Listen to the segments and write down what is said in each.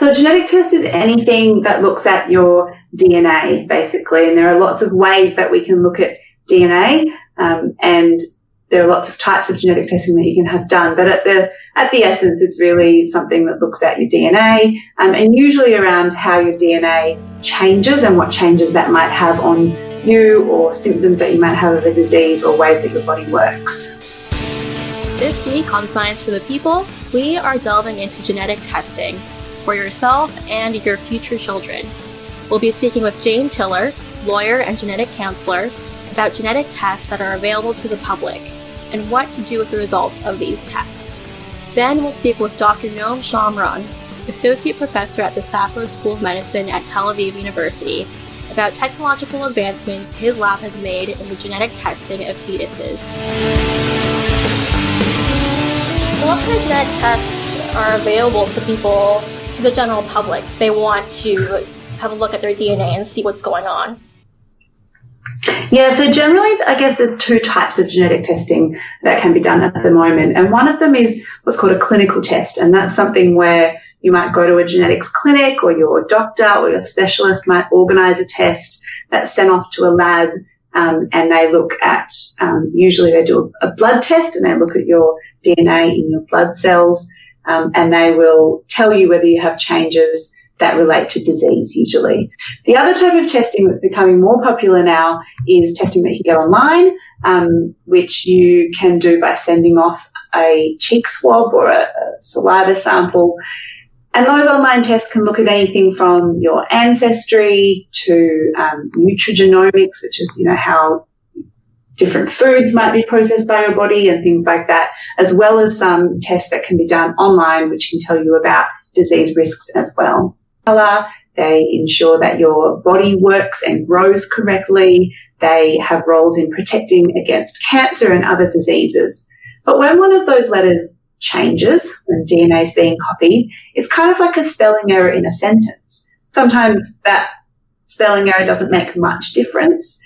So a genetic test is anything that looks at your DNA, basically, and there are lots of ways that we can look at DNA, and there are lots of types of genetic testing that you can have done. But at the essence, it's really something that looks at your DNA, and usually around how your DNA changes and what changes that might have on you, or symptoms that you might have of a disease, or ways that your body works. This week on Science for the People, we are delving into genetic testing for yourself and your future children. We'll be speaking with Jane Tiller, lawyer and genetic counselor, about genetic tests that are available to the public and what to do with the results of these tests. Then we'll speak with Dr. Noam Shomron, associate professor at the Sackler School of Medicine at Tel Aviv University, about technological advancements his lab has made in the genetic testing of fetuses. So what kind of genetic tests are available to people, to the general public, if they want to have a look at their DNA and see what's going on? Yeah, so generally, I guess there's two types of genetic testing that can be done at the moment. And one of them is what's called a clinical test. And that's something where you might go to a genetics clinic, or your doctor or your specialist might organise a test that's sent off to a lab, and they look at, usually they do a blood test, and they look at your DNA in your blood cells, and they will tell you whether you have changes that relate to disease usually. The other type of testing that's becoming more popular now is testing that you get online, which you can do by sending off a cheek swab or a saliva sample. And those online tests can look at anything from your ancestry to nutrigenomics, which is, how different foods might be processed by your body and things like that, as well as some tests that can be done online, which can tell you about disease risks as well. They ensure that your body works and grows correctly. They have roles in protecting against cancer and other diseases. But when one of those letters changes, when DNA is being copied, it's kind of like a spelling error in a sentence. Sometimes that spelling error doesn't make much difference.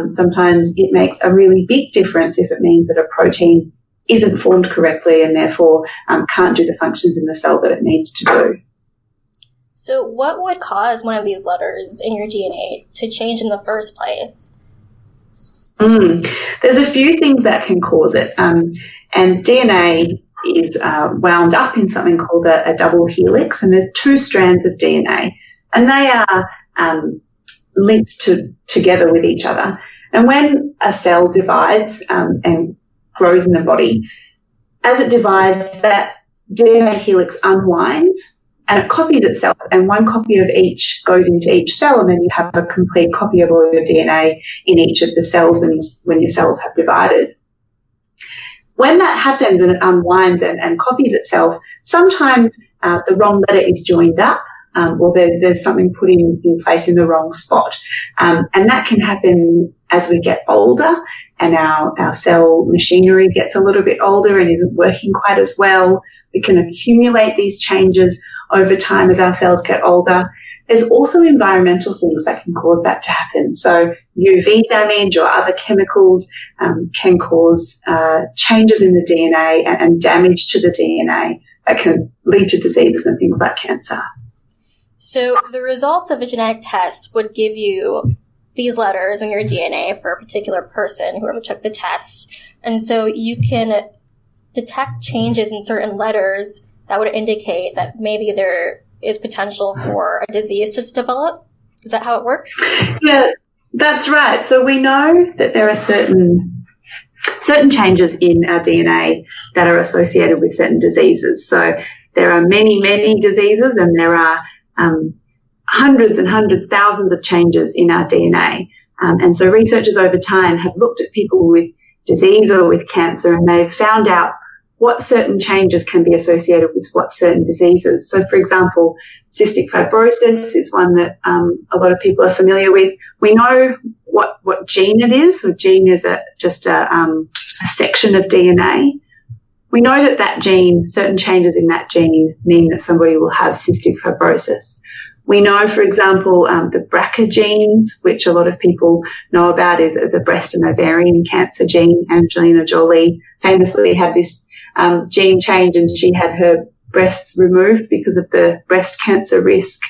Sometimes it makes a really big difference if it means that a protein isn't formed correctly and therefore can't do the functions in the cell that it needs to do. So what would cause one of these letters in your DNA to change in the first place? There's a few things that can cause it. And DNA is wound up in something called a double helix, and there's two strands of DNA, and they are linked together with each other. And when a cell divides and grows in the body, as it divides, that DNA helix unwinds and it copies itself, and one copy of each goes into each cell, and then you have a complete copy of all your DNA in each of the cells when your cells have divided. When that happens and it unwinds and copies itself, sometimes the wrong letter is joined up, or there's something put in place in the wrong spot. And that can happen as we get older and our cell machinery gets a little bit older and isn't working quite as well. We can accumulate these changes over time as our cells get older. There's also environmental things that can cause that to happen. So UV damage or other chemicals can cause changes in the DNA and damage to the DNA that can lead to diseases and things like cancer. So the results of a genetic test would give you these letters in your DNA for a particular person, whoever took the test. And so you can detect changes in certain letters that would indicate that maybe there is potential for a disease to develop. Is that how it works? Yeah, that's right. So we know that there are certain changes in our DNA that are associated with certain diseases. So there are many, many diseases, and there are hundreds and hundreds, thousands of changes in our DNA. And so researchers over time have looked at people with disease or with cancer, and they've found out what certain changes can be associated with what certain diseases. So, for example, cystic fibrosis is one that a lot of people are familiar with. We know what gene it is. So gene is just a section of DNA. We know that gene, certain changes in that gene mean that somebody will have cystic fibrosis. We know, for example, the BRCA genes, which a lot of people know about as a breast and ovarian cancer gene. Angelina Jolie famously had this gene change, and she had her breasts removed because of the breast cancer risk.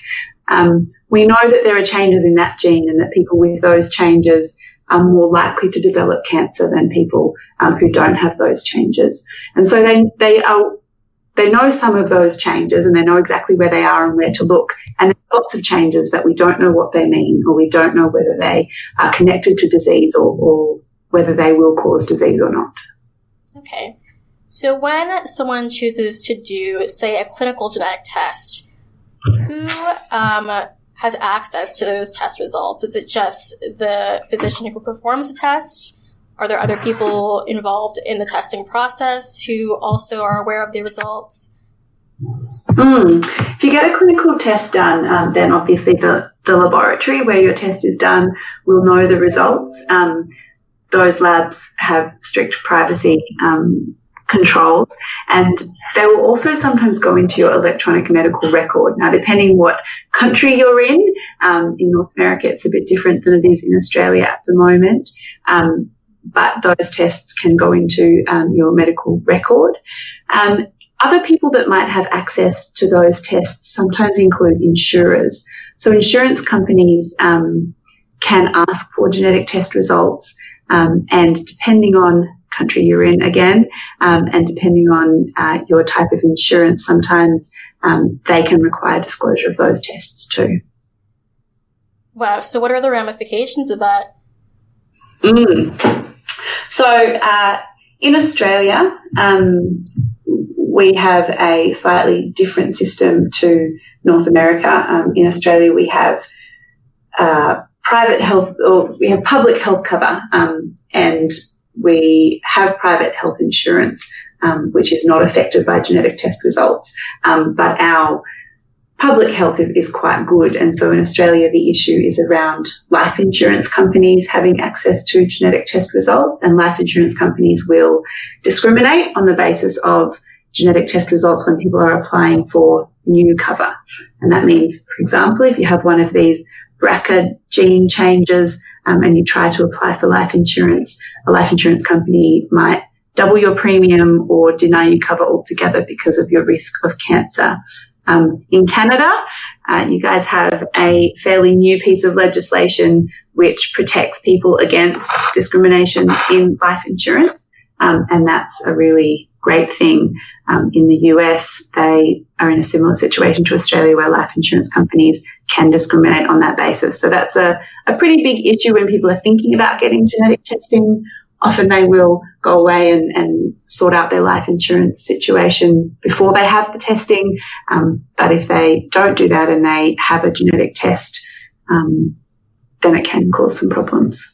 We know that there are changes in that gene and that people with those changes are more likely to develop cancer than people who don't have those changes. And so they know some of those changes and they know exactly where they are and where to look. And there's lots of changes that we don't know what they mean, or we don't know whether they are connected to disease or whether they will cause disease or not. Okay. So when someone chooses to do, say, a clinical genetic test, who has access to those test results? Is it just the physician who performs the test? Are there other people involved in the testing process who also are aware of the results? If you get a clinical test done, then obviously the laboratory where your test is done will know the results. Those labs have strict privacy controls, and they will also sometimes go into your electronic medical record. Now, depending what country you're in North America, it's a bit different than it is in Australia at the moment. But those tests can go into your medical record. Other people that might have access to those tests sometimes include insurers. So insurance companies can ask for genetic test results, and depending on country you're in again, and depending on your type of insurance, sometimes they can require disclosure of those tests too. Wow. So what are the ramifications of that? So in Australia, we have a slightly different system to North America. In Australia, we have private health, or we have public health cover, and we have private health insurance, which is not affected by genetic test results. But our public health is quite good. And so in Australia, the issue is around life insurance companies having access to genetic test results, and life insurance companies will discriminate on the basis of genetic test results when people are applying for new cover. And that means, for example, if you have one of these BRCA gene changes and you try to apply for life insurance, a life insurance company might double your premium or deny you cover altogether because of your risk of cancer. In Canada, you guys have a fairly new piece of legislation which protects people against discrimination in life insurance, and that's a really great thing. In the US, they are in a similar situation to Australia where life insurance companies can discriminate on that basis. So that's a pretty big issue when people are thinking about getting genetic testing. Often they will go away and sort out their life insurance situation before they have the testing. But if they don't do that and they have a genetic test, then it can cause some problems.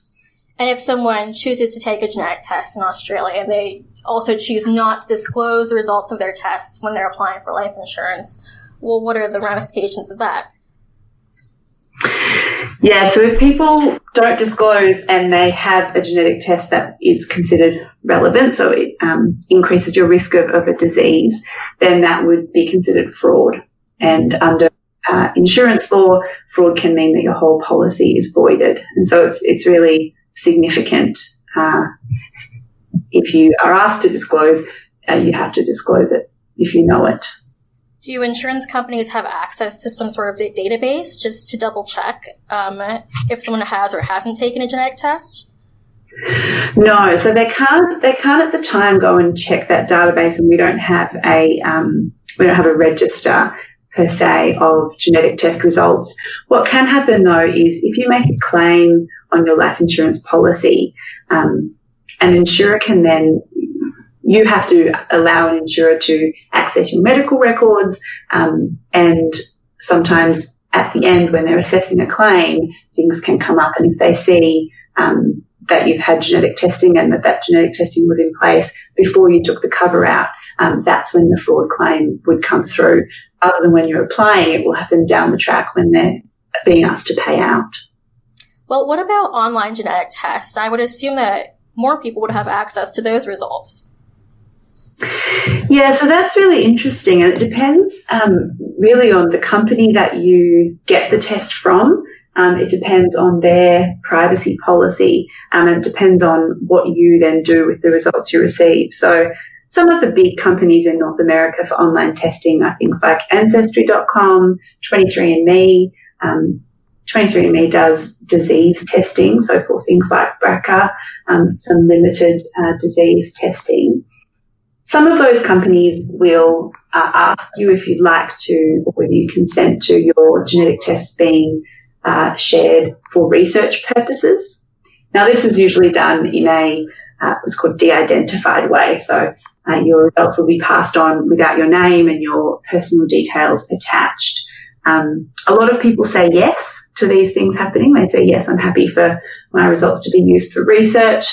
And if someone chooses to take a genetic test in Australia and they also choose not to disclose the results of their tests when they're applying for life insurance, well, what are the ramifications of that? Yeah, so if people don't disclose and they have a genetic test that is considered relevant, so it increases your risk of a disease, then that would be considered fraud. And under insurance law, fraud can mean that your whole policy is voided. And so it's really significant. If you are asked to disclose, you have to disclose it if you know it. Do insurance companies have access to some sort of database just to double check if someone has or hasn't taken a genetic test? No, so they can't at the time go and check that database, and we don't have a register per se of genetic test results. What can happen though is if you make a claim on your life insurance policy, an insurer can then, you have to allow an insurer to access your medical records, and sometimes at the end when they're assessing a claim, things can come up, and if they see that you've had genetic testing and that genetic testing was in place before you took the cover out, that's when the fraud claim would come through. Other than when you're applying, it will happen down the track when they're being asked to pay out. Well, what about online genetic tests? I would assume that more people would have access to those results. Yeah, so that's really interesting, and it depends really on the company that you get the test from. It depends on their privacy policy, and it depends on what you then do with the results you receive. So some of the big companies in North America for online testing are things like Ancestry.com, 23andMe. 23andMe does disease testing, so for things like BRCA, some limited disease testing. Some of those companies will ask you if you'd like to, or whether you consent to your genetic tests being shared for research purposes. Now, this is usually done in a what's called de-identified way. So your results will be passed on without your name and your personal details attached. A lot of people say yes to these things happening. They say, yes, I'm happy for my results to be used for research.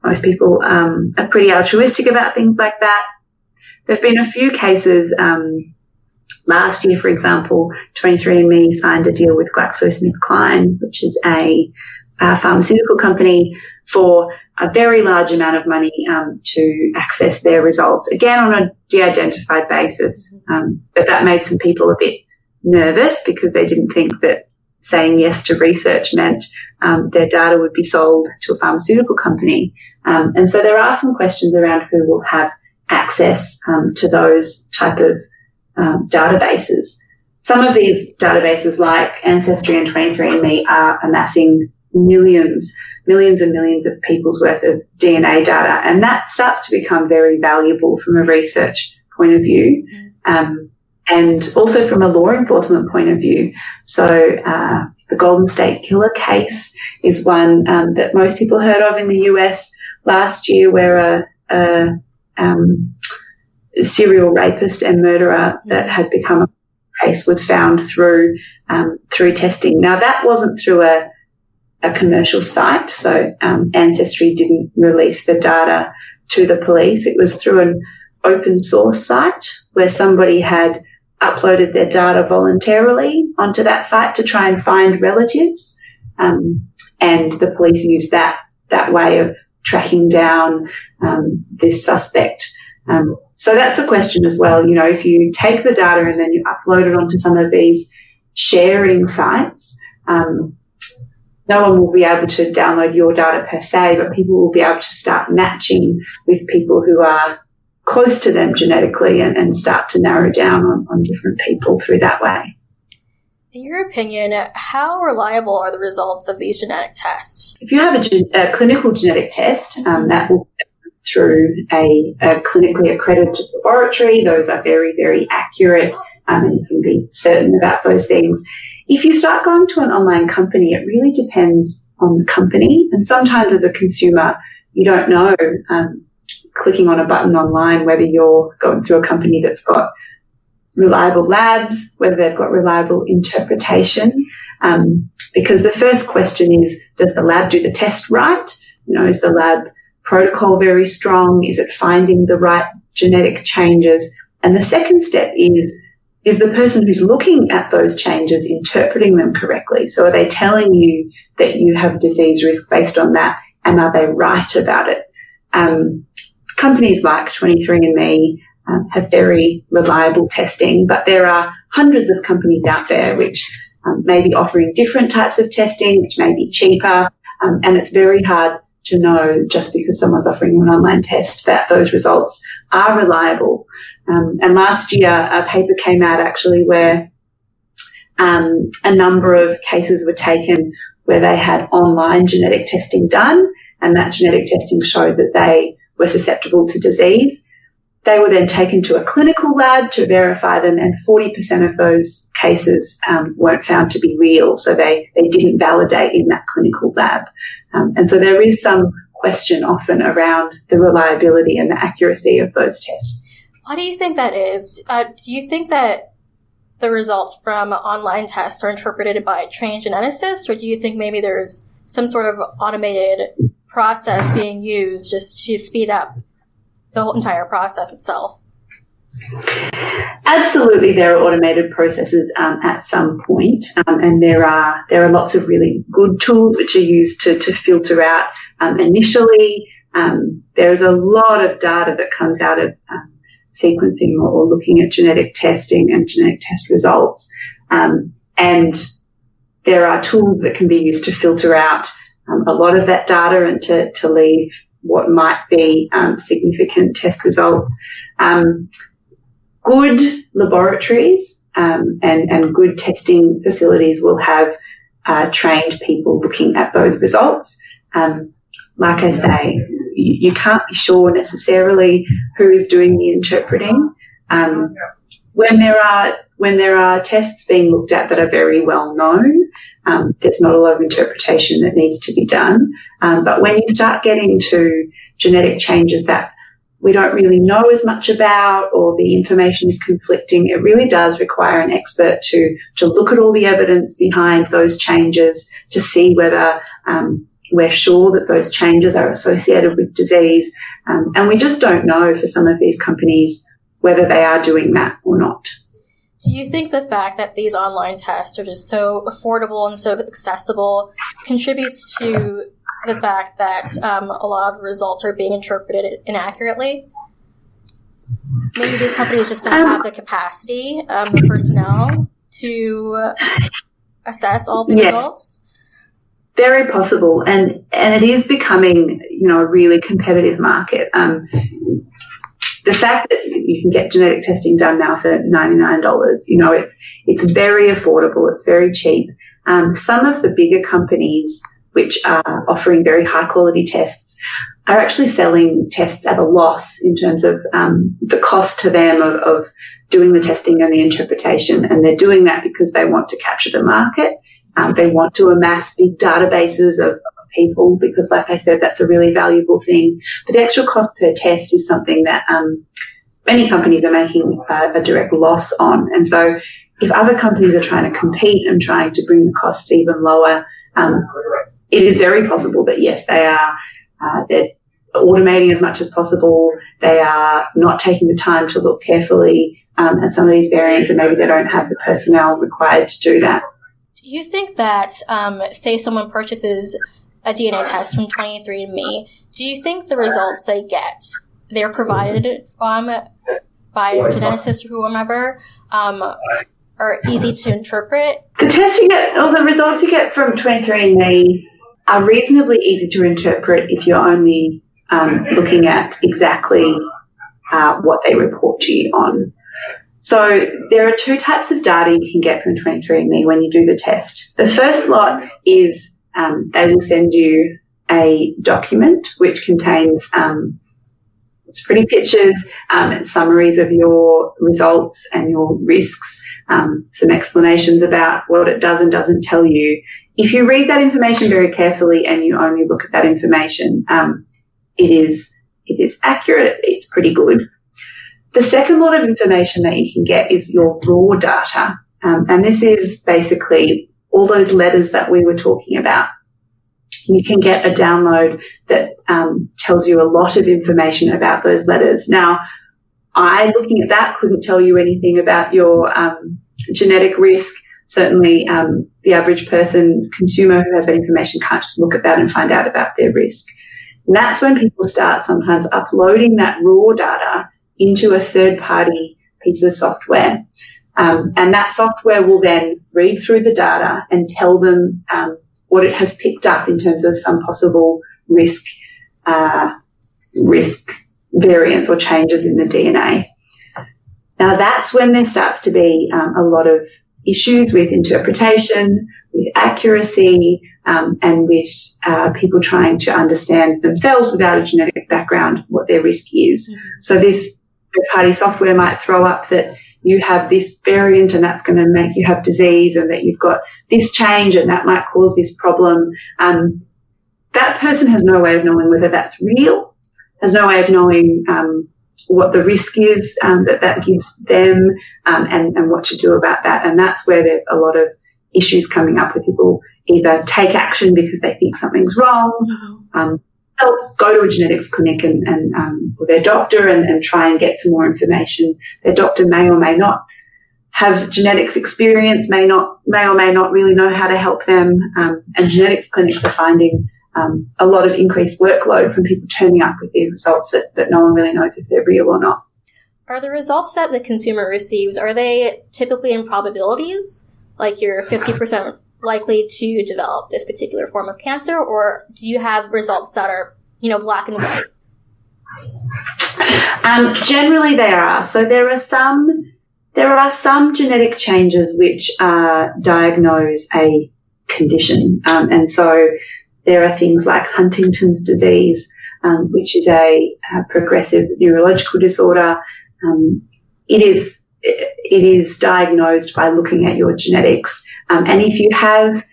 Most people are pretty altruistic about things like that. There have been a few cases. Last year, for example, 23andMe signed a deal with GlaxoSmithKline, which is a pharmaceutical company, for a very large amount of money to access their results, again on a de-identified basis. But that made some people a bit nervous because they didn't think that saying yes to research meant their data would be sold to a pharmaceutical company. And so there are some questions around who will have access to those type of databases. Some of these databases like Ancestry and 23andMe are amassing millions and millions of people's worth of DNA data, and that starts to become very valuable from a research point of view, and also from a law enforcement point of view. So the Golden State Killer case is one that most people heard of in the US last year, where a serial rapist and murderer that had become a case was found through testing. Now, that wasn't through a commercial site, so Ancestry didn't release the data to the police. It was through an open source site where somebody had uploaded their data voluntarily onto that site to try and find relatives, and the police used that way of tracking down this suspect. So that's a question as well. You know, if you take the data and then you upload it onto some of these sharing sites, no one will be able to download your data per se, but people will be able to start matching with people who are close to them genetically and start to narrow down on different people through that way. In your opinion, how reliable are the results of these genetic tests? If you have a clinical genetic test, that will be through a clinically accredited laboratory. Those are very, very accurate, and you can be certain about those things. If you start going to an online company, it really depends on the company. And sometimes as a consumer, you don't know, clicking on a button online, whether you're going through a company that's got reliable labs, whether they've got reliable interpretation. Because the first question is, does the lab do the test right? You know, is the lab protocol very strong? Is it finding the right genetic changes? And the second step is the person who's looking at those changes interpreting them correctly? So are they telling you that you have disease risk based on that, and are they right about it? Companies like 23andMe have very reliable testing, but there are hundreds of companies out there which may be offering different types of testing, which may be cheaper, and it's very hard to know just because someone's offering an online test that those results are reliable. And last year, a paper came out actually where a number of cases were taken where they had online genetic testing done, and that genetic testing showed that they were susceptible to disease. They were then taken to a clinical lab to verify them, and 40% of those cases weren't found to be real, so they didn't validate in that clinical lab. And so there is some question often around the reliability and the accuracy of those tests. Why do you think that is? Do you think that the results from online tests are interpreted by trained geneticists, or do you think maybe there's some sort of automated process being used just to speed up the whole entire process itself? Absolutely, there are automated processes at some point, and there are lots of really good tools which are used to filter out initially. There's a lot of data that comes out of sequencing or looking at genetic testing and genetic test results, and there are tools that can be used to filter out a lot of that data and to leave what might be significant test results. Good laboratories and good testing facilities will have trained people looking at those results. Like I say, you can't be sure necessarily who is doing the interpreting. When there are tests being looked at that are very well known, there's not a lot of interpretation that needs to be done. But when you start getting to genetic changes that we don't really know as much about, or the information is conflicting, it really does require an expert to look at all the evidence behind those changes to see whether we're sure that those changes are associated with disease. And we just don't know for some of these companies whether they are doing that or not. Do you think the fact that these online tests are just so affordable and so accessible contributes to the fact that a lot of the results are being interpreted inaccurately? Maybe these companies just don't have the capacity, the personnel to assess all the results? Very possible. And it is becoming, a really competitive market. The fact that you can get genetic testing done now for $99, it's very affordable. It's very cheap. Some of the bigger companies which are offering very high quality tests are actually selling tests at a loss in terms of the cost to them of doing the testing and the interpretation. And they're doing that because they want to capture the market. They want to amass big databases of people because, like I said, that's a really valuable thing. But the actual cost per test is something that many companies are making a direct loss on. And so if other companies are trying to compete and trying to bring the costs even lower, it is very possible that, yes, they're automating as much as possible. They are not taking the time to look carefully at some of these variants, and maybe they don't have the personnel required to do that. Do you think that, say someone purchases a DNA test from 23andMe, do you think the results they get, they're provided by a geneticist or whomever, are easy to interpret? The tests you get, or the results you get from 23andMe are reasonably easy to interpret if you're only looking at exactly what they report to you on. So there are two types of data you can get from 23andMe when you do the test. The first lot is they will send you a document which contains it's pretty pictures, summaries of your results and your risks, some explanations about what it does and doesn't tell you. If you read that information very carefully and you only look at that information, it is accurate. It's pretty good. The second lot of information that you can get is your raw data, and this is basically all those letters that we were talking about. You can get a download that tells you a lot of information about those letters. Now, I, looking at that, couldn't tell you anything about your genetic risk. Certainly, the average person, consumer who has that information can't just look at that and find out about their risk. And that's when people start sometimes uploading that raw data into a third-party piece of software. And that software will then read through the data and tell them what it has picked up in terms of some possible risk variants or changes in the DNA. Now, that's when there starts to be a lot of issues with interpretation, with accuracy, and with people trying to understand themselves without a genetic background what their risk is. Mm-hmm. So this third-party software might throw up that you have this variant and that's going to make you have disease, and that you've got this change and that might cause this problem. That person has no way of knowing whether that's real, has no way of knowing what the risk is that gives them, and what to do about that. And that's where there's a lot of issues coming up with people either take action because they think something's wrong, they'll go to a genetics clinic and or their doctor and try and get some more information. Their doctor may or may not have genetics experience, may or may not really know how to help them. And genetics clinics are finding a lot of increased workload from people turning up with these results that no one really knows if they're real or not. Are the results that the consumer receives, are they typically in probabilities? Like you're 50% likely to develop this particular form of cancer, or do you have results that are black and white? Generally they are. So there are some genetic changes which diagnose a condition. And so there are things like Huntington's disease, which is a progressive neurological disorder. It is diagnosed by looking at your genetics. And if you have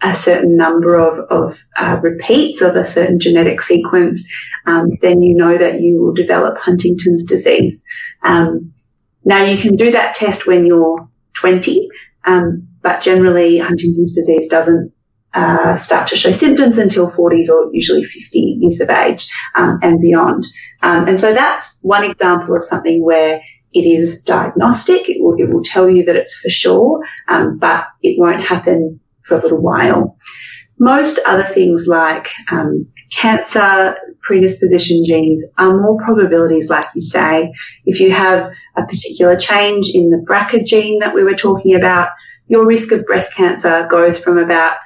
a certain number of repeats of a certain genetic sequence, then you know that you will develop Huntington's disease. Now, you can do that test when you're 20, but generally Huntington's disease doesn't start to show symptoms until 40s or usually 50 years of age and beyond. And so that's one example of something where it is diagnostic. It will tell you that it's for sure, but it won't happen for a little while. Most other things like cancer predisposition genes are more probabilities, like you say. If you have a particular change in the BRCA gene that we were talking about, your risk of breast cancer goes from about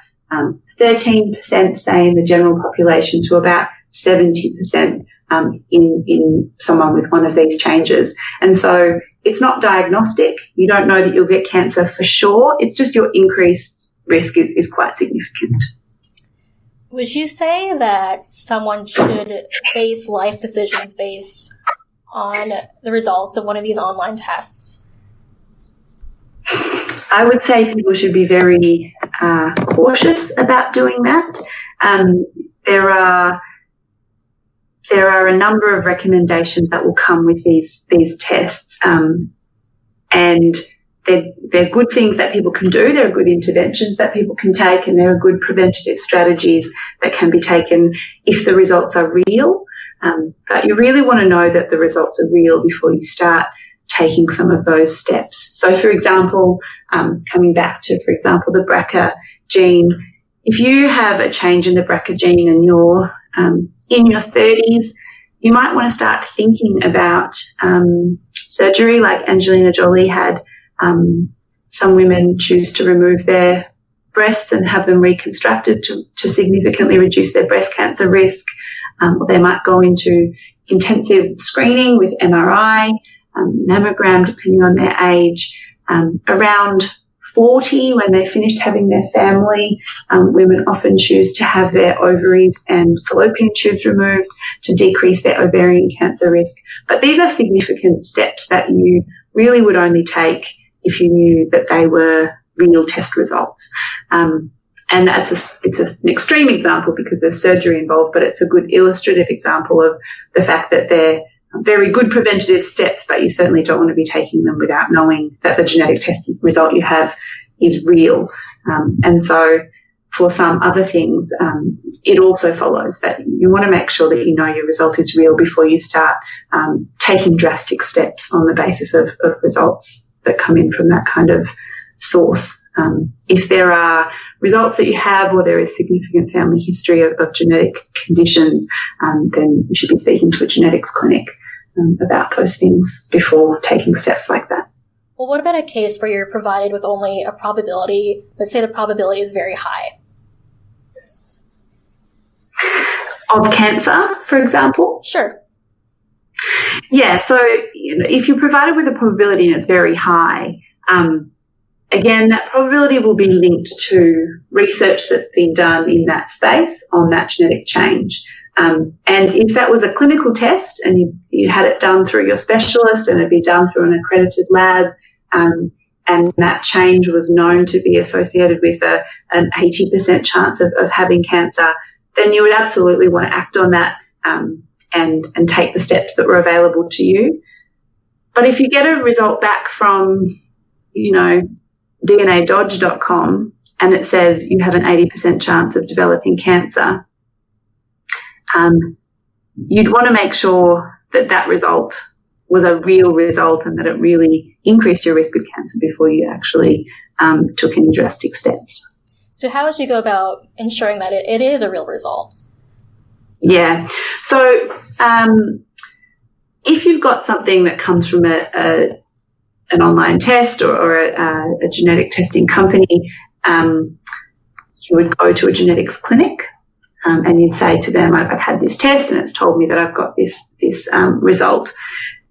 13%, say, in the general population to about 70% in someone with one of these changes. And so it's not diagnostic. You don't know that you'll get cancer for sure. It's just your increased risk is quite significant. Would you say that someone should base life decisions based on the results of one of these online tests? I would say people should be very cautious about doing that. There are a number of recommendations that will come with these tests, and they're good things that people can do. There are good interventions that people can take, and there are good preventative strategies that can be taken if the results are real. But you really want to know that the results are real before you start taking some of those steps. So, for example, coming back to, for example, the BRCA gene, if you have a change in the BRCA gene and you're in your 30s, you might want to start thinking about surgery like Angelina Jolie had. Some women choose to remove their breasts and have them reconstructed to significantly reduce their breast cancer risk. Or they might go into intensive screening with MRI, mammogram, depending on their age. Around 40, when they've finished having their family, women often choose to have their ovaries and fallopian tubes removed to decrease their ovarian cancer risk. But these are significant steps that you really would only take if you knew that they were real test results. And it's an extreme example because there's surgery involved, but it's a good illustrative example of the fact that they're very good preventative steps, but you certainly don't want to be taking them without knowing that the genetic test result you have is real. And so for some other things, it also follows that you want to make sure that you know your result is real before you start taking drastic steps on the basis of results that come in from that kind of source. If there are results that you have or there is significant family history of genetic conditions, then you should be speaking to a genetics clinic about those things before taking steps like that. Well, what about a case where you're provided with only a probability, let's say the probability is very high? Of cancer, for example? Sure. Yeah, so if you're provided with a probability and it's very high, again, that probability will be linked to research that's been done in that space on that genetic change. And if that was a clinical test and you had it done through your specialist and it'd be done through an accredited lab, and that change was known to be associated with an 80% chance of having cancer, then you would absolutely want to act on that and take the steps that were available to you. But if you get a result back from, DNAdodge.com and it says you have an 80% chance of developing cancer, you'd want to make sure that result was a real result and that it really increased your risk of cancer before you actually took any drastic steps. So how would you go about ensuring that it is a real result? Yeah. So if you've got something that comes from an online test or a genetic testing company, you would go to a genetics clinic. and you'd say to them, I've had this test and it's told me that I've got this result.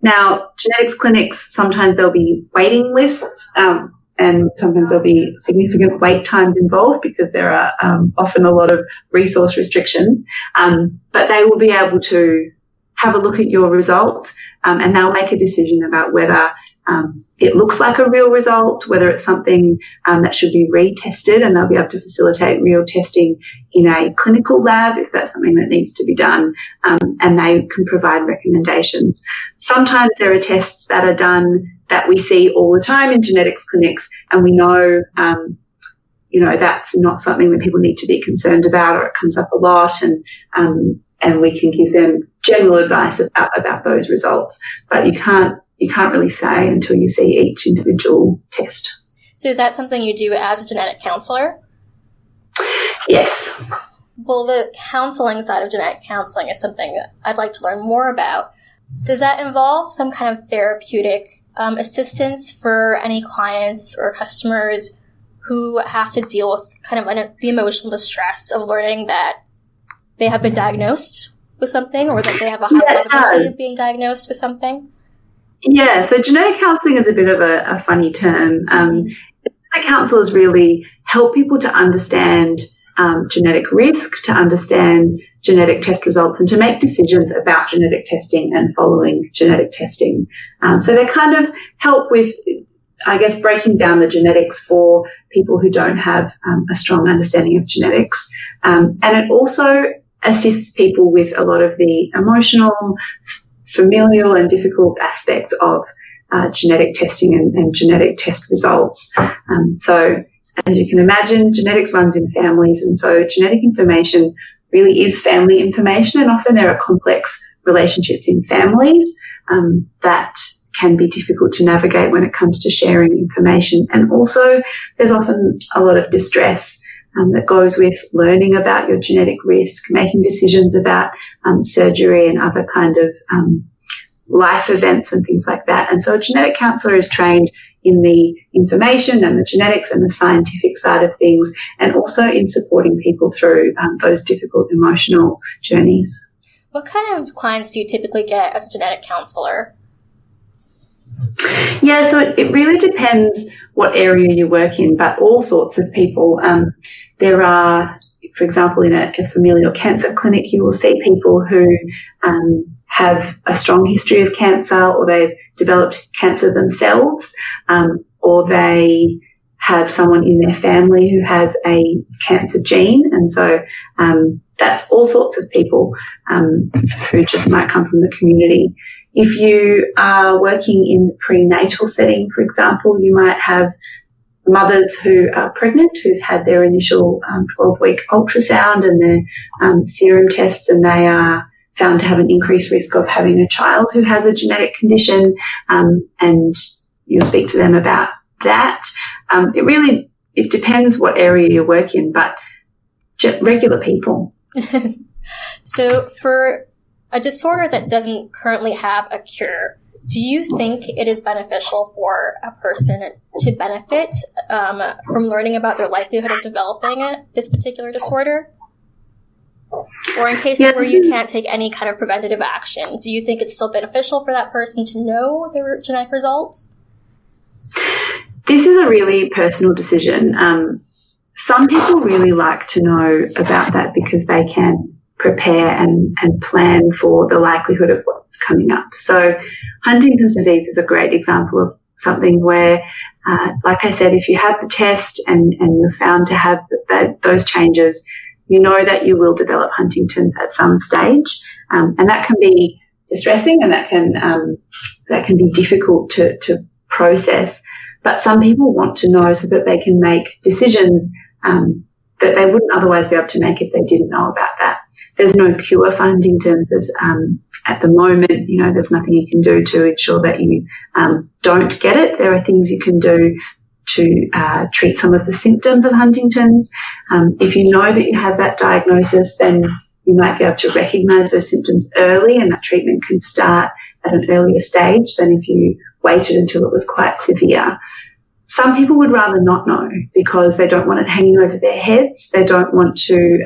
Now, genetics clinics, sometimes there'll be waiting lists, and sometimes there'll be significant wait times involved because there are often a lot of resource restrictions. But they will be able to have a look at your results, and they'll make a decision about whether it looks like a real result, whether it's something that should be retested, and they'll be able to facilitate real testing in a clinical lab if that's something that needs to be done, and they can provide recommendations. Sometimes there are tests that are done that we see all the time in genetics clinics, and we know, that's not something that people need to be concerned about, or it comes up a lot, and we can give them general advice about those results. But you can't really say until you see each individual test. So is that something you do as a genetic counselor? Yes. Well, the counseling side of genetic counseling is something I'd like to learn more about. Does that involve some kind of therapeutic assistance for any clients or customers who have to deal with kind of the emotional distress of learning that they have been diagnosed with something, or that they have a high probability of being diagnosed with something? Yeah, so genetic counselling is a bit of a funny term. Genetic counsellors really help people to understand genetic risk, to understand genetic test results, and to make decisions about genetic testing and following genetic testing. So they kind of help with, I guess, breaking down the genetics for people who don't have a strong understanding of genetics. And it also assists people with a lot of the emotional, familial and difficult aspects of genetic testing and genetic test results. So as you can imagine, genetics runs in families, and so genetic information really is family information, and often there are complex relationships in families that can be difficult to navigate when it comes to sharing information. And also there's often a lot of distress that goes with learning about your genetic risk, making decisions about surgery and other kind of life events and things like that. And so a genetic counsellor is trained in the information and the genetics and the scientific side of things, and also in supporting people through those difficult emotional journeys. What kind of clients do you typically get as a genetic counsellor? Yeah, so it really depends what area you work in, but all sorts of people. There are, for example, in a familial cancer clinic, you will see people who have a strong history of cancer, or they've developed cancer themselves, or they have someone in their family who has a cancer gene. And so that's all sorts of people who just might come from the community. If you are working in the prenatal setting, for example, you might have mothers who are pregnant who've had their initial 12-week ultrasound and their serum tests, and they are found to have an increased risk of having a child who has a genetic condition, and you'll speak to them about that. It depends what area you work in, but regular people. So for a disorder that doesn't currently have a cure, do you think it is beneficial for a person to benefit from learning about their likelihood of developing this particular disorder? Or in cases where you can't take any kind of preventative action, do you think it's still beneficial for that person to know their genetic results? This is a really personal decision. Some people really like to know about that because they can prepare and plan for the likelihood of what's coming up. So Huntington's disease is a great example of something where, like I said, if you have the test and you're found to have those changes, you know that you will develop Huntington's at some stage, and that can be distressing, and that can be difficult to process. But some people want to know so that they can make decisions that they wouldn't otherwise be able to make if they didn't know about that. There's no cure for Huntington's. At the moment, there's nothing you can do to ensure that you don't get it. There are things you can do to treat some of the symptoms of Huntington's. If you know that you have that diagnosis, then you might be able to recognise those symptoms early, and that treatment can start at an earlier stage than if you waited until it was quite severe. Some people would rather not know because they don't want it hanging over their heads. They don't want to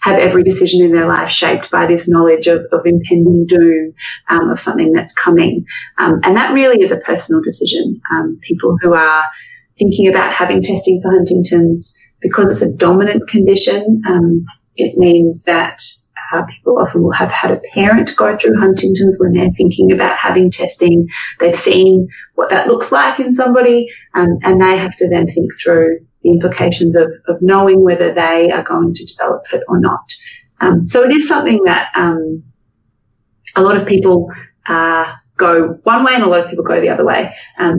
have every decision in their life shaped by this knowledge of impending doom, of something that's coming. And that really is a personal decision. People who are thinking about having testing for Huntington's, because it's a dominant condition, it means that people often will have had a parent go through Huntington's when they're thinking about having testing. They've seen what that looks like in somebody, and they have to then think through the implications of knowing whether they are going to develop it or not. So it is something that a lot of people go one way and a lot of people go the other way.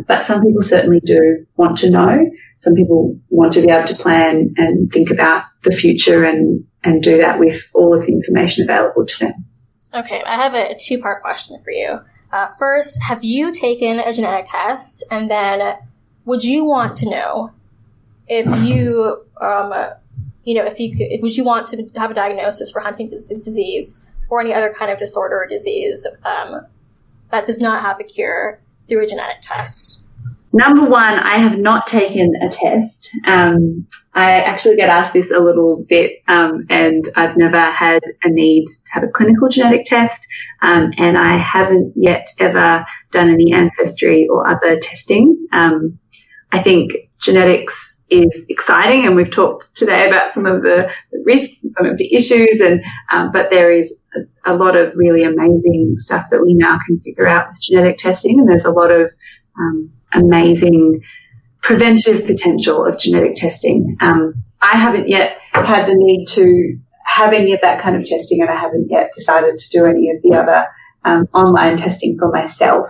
But some people certainly do want to know. Some people want to be able to plan and think about the future and do that with all of the information available to them. Okay, I have a two-part question for you. First, have you taken a genetic test? And then would you want to know if you, would you want to have a diagnosis for Huntington's disease or any other kind of disorder or disease that does not have a cure through a genetic test? Number one, I have not taken a test. I actually get asked this a little bit, and I've never had a need to have a clinical genetic test, and I haven't yet ever done any ancestry or other testing. I think genetics is exciting, and we've talked today about some of the risks, some of the issues, but there is a lot of really amazing stuff that we now can figure out with genetic testing, and there's a lot of amazing preventive potential of genetic testing. I haven't yet had the need to have any of that kind of testing, and I haven't yet decided to do any of the other online testing for myself.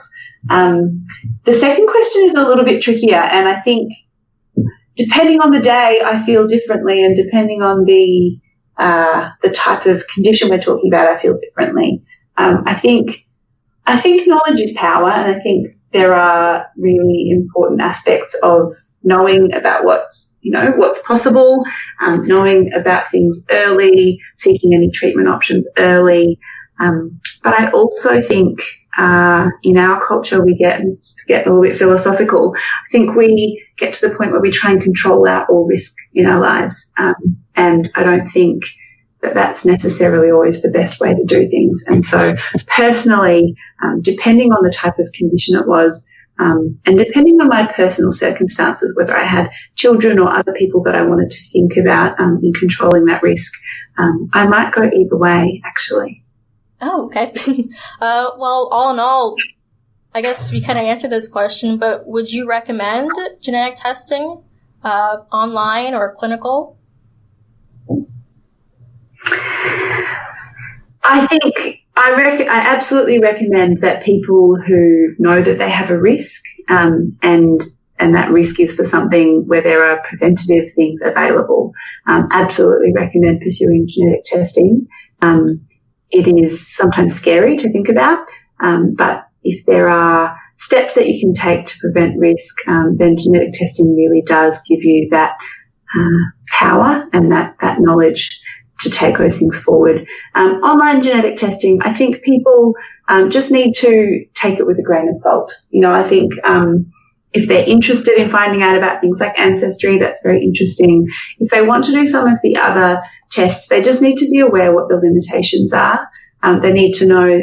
The second question is a little bit trickier, and I think depending on the day, I feel differently, and depending on the type of condition we're talking about, I feel differently. I think knowledge is power, and I think there are really important aspects of knowing about what's possible, knowing about things early, seeking any treatment options early. But I also think in our culture we get a little bit philosophical. I think we get to the point where we try and control out all risk in our lives, and I don't think that's necessarily always the best way to do things. And so personally, depending on the type of condition it was, and depending on my personal circumstances, whether I had children or other people that I wanted to think about in controlling that risk, I might go either way, actually. Oh, okay. Well, all in all, I guess we kind of answered this question, but would you recommend genetic testing online or clinical? I think I absolutely recommend that people who know that they have a risk, and that risk is for something where there are preventative things available, absolutely recommend pursuing genetic testing. It is sometimes scary to think about, but if there are steps that you can take to prevent risk, then genetic testing really does give you that power and that knowledge to take those things forward. Online genetic testing, I think people just need to take it with a grain of salt. I think if they're interested in finding out about things like ancestry, that's very interesting. If they want to do some of the other tests, they just need to be aware what the limitations are. They need to know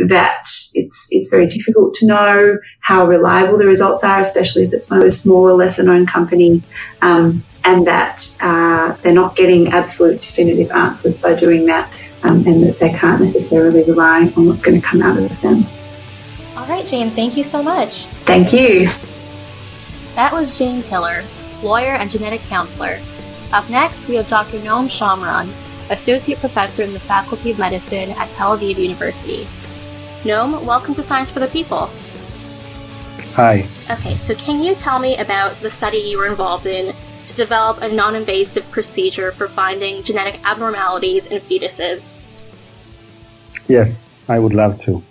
that it's very difficult to know how reliable the results are, especially if it's one of those smaller, lesser-known companies, and that they're not getting absolute definitive answers by doing that, and that they can't necessarily rely on what's going to come out of them. All right, Jane, thank you so much. Thank you. That was Jane Tiller, lawyer and genetic counselor. Up next, we have Dr. Noam Shomron, associate professor in the Faculty of Medicine at Tel Aviv University. Noam, welcome to Science for the People. Hi. Okay, so can you tell me about the study you were involved in to develop a non-invasive procedure for finding genetic abnormalities in fetuses? Yes, I would love to.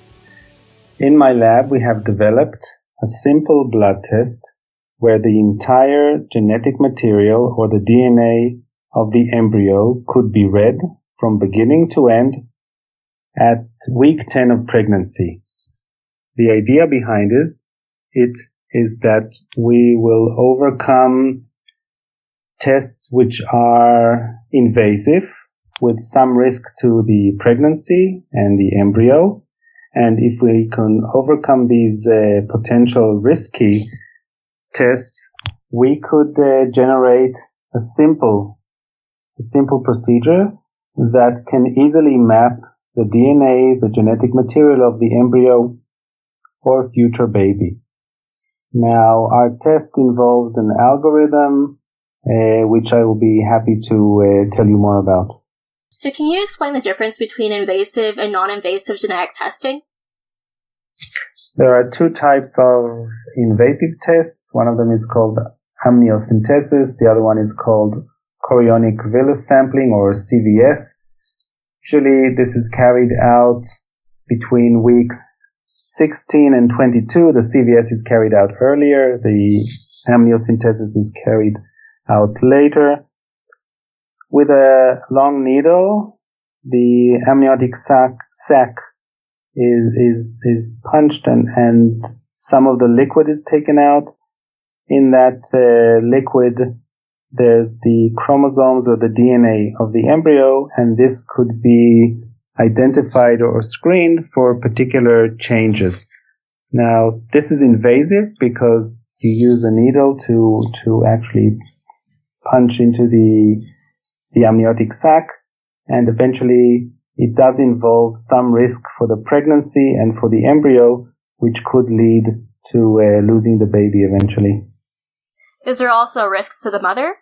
In my lab, we have developed a simple blood test where the entire genetic material or the DNA of the embryo could be read from beginning to end at week 10 of pregnancy. The idea behind it is that we will overcome tests which are invasive with some risk to the pregnancy and the embryo. And if we can overcome these potential risky tests, we could generate a simple procedure that can easily map the DNA, the genetic material of the embryo or future baby. Now, our test involves an algorithm, which I will be happy to tell you more about. So can you explain the difference between invasive and non-invasive genetic testing? There are two types of invasive tests. One of them is called amniocentesis. The other one is called chorionic villus sampling, or CVS. Usually this is carried out between weeks 16 and 22. The CVS is carried out earlier. The amniocentesis is carried out later. With a long needle, the amniotic sac is punched and some of the liquid is taken out. In that liquid, there's the chromosomes or the DNA of the embryo, and this could be identified or screened for particular changes. Now, this is invasive because you use a needle to actually punch into the amniotic sac, and eventually it does involve some risk for the pregnancy and for the embryo, which could lead to losing the baby eventually. Is there also risks to the mother?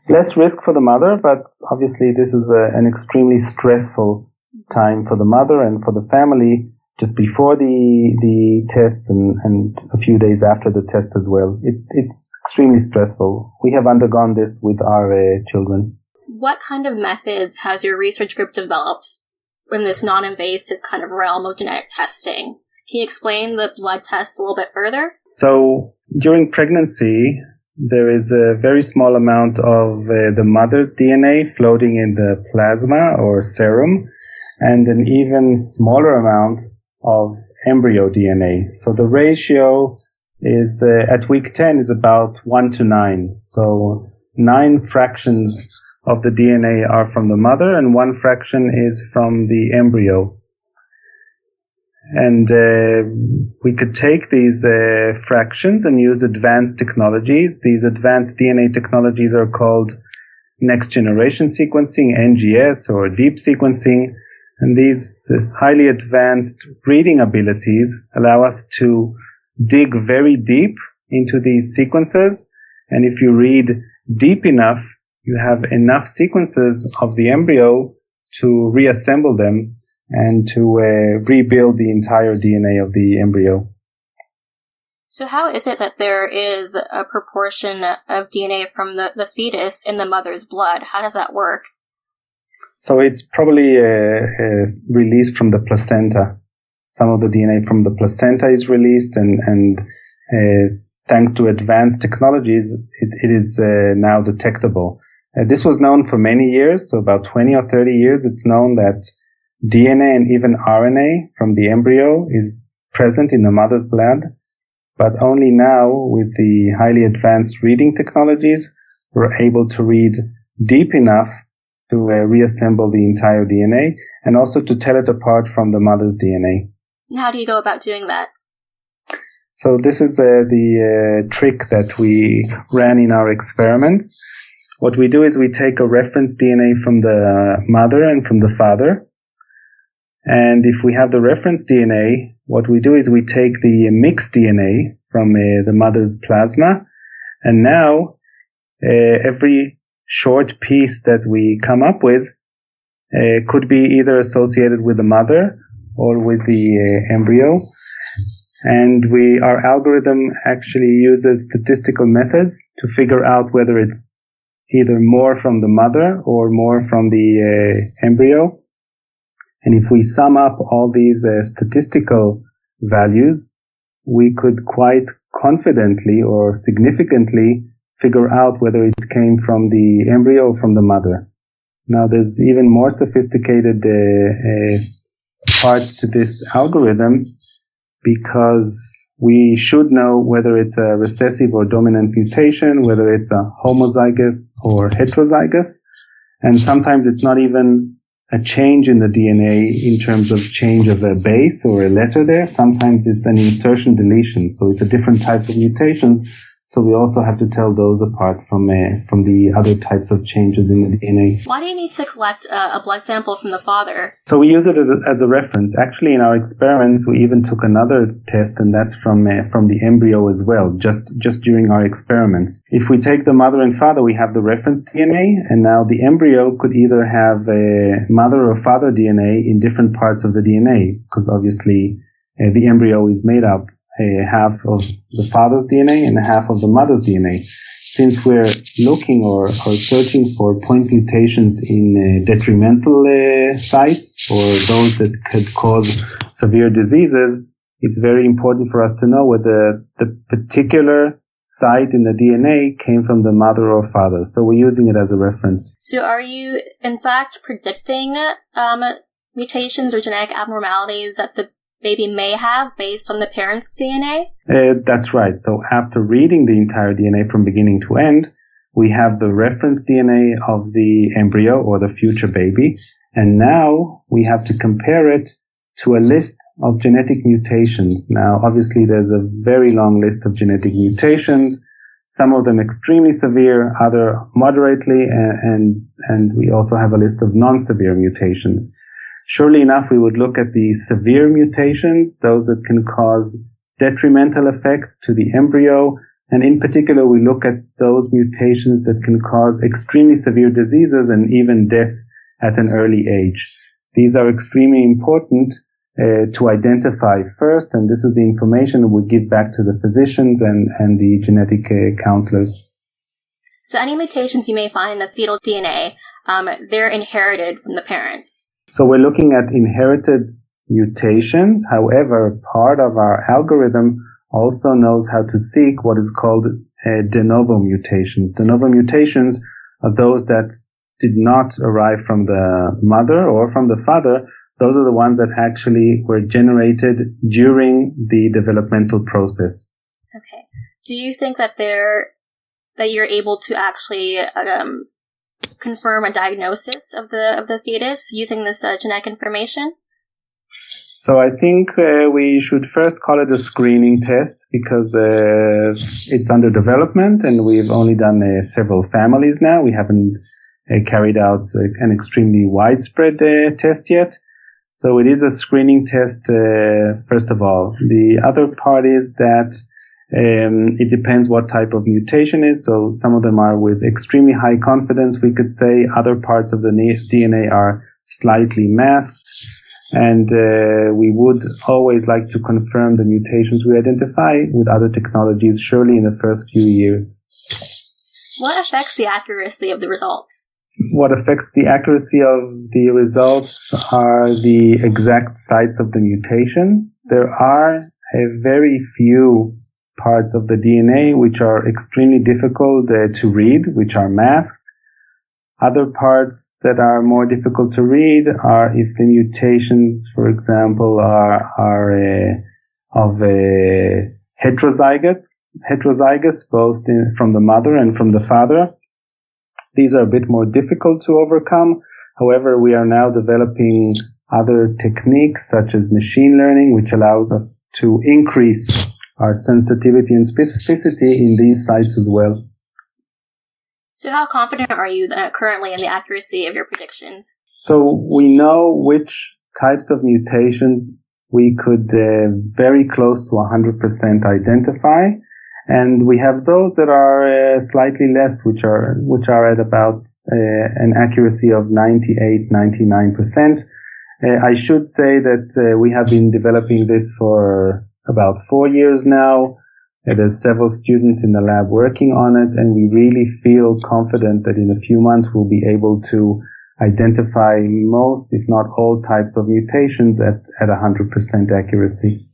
Less risk for the mother, but obviously this is an extremely stressful time for the mother and for the family, just before the test and a few days after the test as well. It's extremely stressful. We have undergone this with our children. What kind of methods has your research group developed in this non-invasive kind of realm of genetic testing? Can you explain the blood test a little bit further? So during pregnancy, there is a very small amount of the mother's DNA floating in the plasma or serum, and an even smaller amount of embryo DNA. So the ratio is at week 10 is about 1:9. So 9 fractions of the DNA are from the mother and 1 fraction is from the embryo. And we could take these fractions and use advanced technologies. These advanced DNA technologies are called next generation sequencing, NGS, or deep sequencing. And these highly advanced reading abilities allow us to dig very deep into these sequences. And if you read deep enough, you have enough sequences of the embryo to reassemble them and to rebuild the entire DNA of the embryo. So how is it that there is a proportion of DNA from the fetus in the mother's blood? How does that work? So it's probably released from the placenta. Some of the DNA from the placenta is released, and thanks to advanced technologies, it is now detectable. This was known for many years, so about 20 or 30 years. It's known that DNA and even RNA from the embryo is present in the mother's blood, but only now with the highly advanced reading technologies, we're able to read deep enough to reassemble the entire DNA and also to tell it apart from the mother's DNA. And how do you go about doing that? So this is the trick that we ran in our experiments. What we do is we take a reference DNA from the mother and from the father. And if we have the reference DNA, what we do is we take the mixed DNA from the mother's plasma. And now every short piece that we come up with could be either associated with the mother or with the embryo. And our algorithm actually uses statistical methods to figure out whether it's either more from the mother or more from the embryo. And if we sum up all these statistical values, we could quite confidently or significantly figure out whether it came from the embryo or from the mother. Now, there's even more sophisticated parts to this algorithm, because we should know whether it's a recessive or dominant mutation, whether it's a homozygous or heterozygous. And sometimes it's not even a change in the DNA in terms of change of a base or a letter there. Sometimes it's an insertion deletion. So it's a different type of mutations. So we also have to tell those apart from the other types of changes in the DNA. Why do you need to collect a blood sample from the father? So we use it as a reference. Actually, in our experiments, we even took another test, and that's from the embryo as well, just during our experiments. If we take the mother and father, we have the reference DNA, and now the embryo could either have a mother or father DNA in different parts of the DNA, because obviously the embryo is made up half of the father's DNA and half of the mother's DNA. Since we're looking or searching for point mutations in detrimental sites or those that could cause severe diseases, it's very important for us to know whether the particular site in the DNA came from the mother or father. So we're using it as a reference. So are you, in fact, predicting mutations or genetic abnormalities that the baby may have based on the parent's DNA? That's right. So after reading the entire DNA from beginning to end, we have the reference DNA of the embryo or the future baby. And now we have to compare it to a list of genetic mutations. Now, obviously, there's a very long list of genetic mutations, some of them extremely severe, other moderately, and we also have a list of non-severe mutations. Surely enough, we would look at the severe mutations, those that can cause detrimental effects to the embryo. And in particular, we look at those mutations that can cause extremely severe diseases and even death at an early age. These are extremely important to identify first, and this is the information we give back to the physicians and the genetic counselors. So any mutations you may find in the fetal DNA, they're inherited from the parents. So we're looking at inherited mutations. However, part of our algorithm also knows how to seek what is called de novo mutations. De novo mutations are those that did not arrive from the mother or from the father. Those are the ones that actually were generated during the developmental process. Okay. Do you think that you're able to actually confirm a diagnosis of the fetus using this genetic information? So I think we should first call it a screening test because it's under development and we've only done several families now. We haven't carried out an extremely widespread test yet. So it is a screening test, first of all. The other part is that it depends what type of mutation it is. So some of them are with extremely high confidence, we could say. Other parts of the DNA are slightly masked. And we would always like to confirm the mutations we identify with other technologies, surely in the first few years. What affects the accuracy of the results? What affects the accuracy of the results are the exact sites of the mutations. There are a very few parts of the DNA which are extremely difficult to read, which are masked. Other parts that are more difficult to read are if the mutations, for example, are of a heterozygous, both from the mother and from the father. These are a bit more difficult to overcome. However, we are now developing other techniques such as machine learning, which allows us to increase our sensitivity and specificity in these sites as well. So how confident are you currently in the accuracy of your predictions? So we know which types of mutations we could very close to 100% identify. And we have those that are slightly less, which are at about an accuracy of 98, 99%. I should say that we have been developing this for about 4 years now. There's several students in the lab working on it, and we really feel confident that in a few months we'll be able to identify most, if not all, types of mutations at 100% accuracy.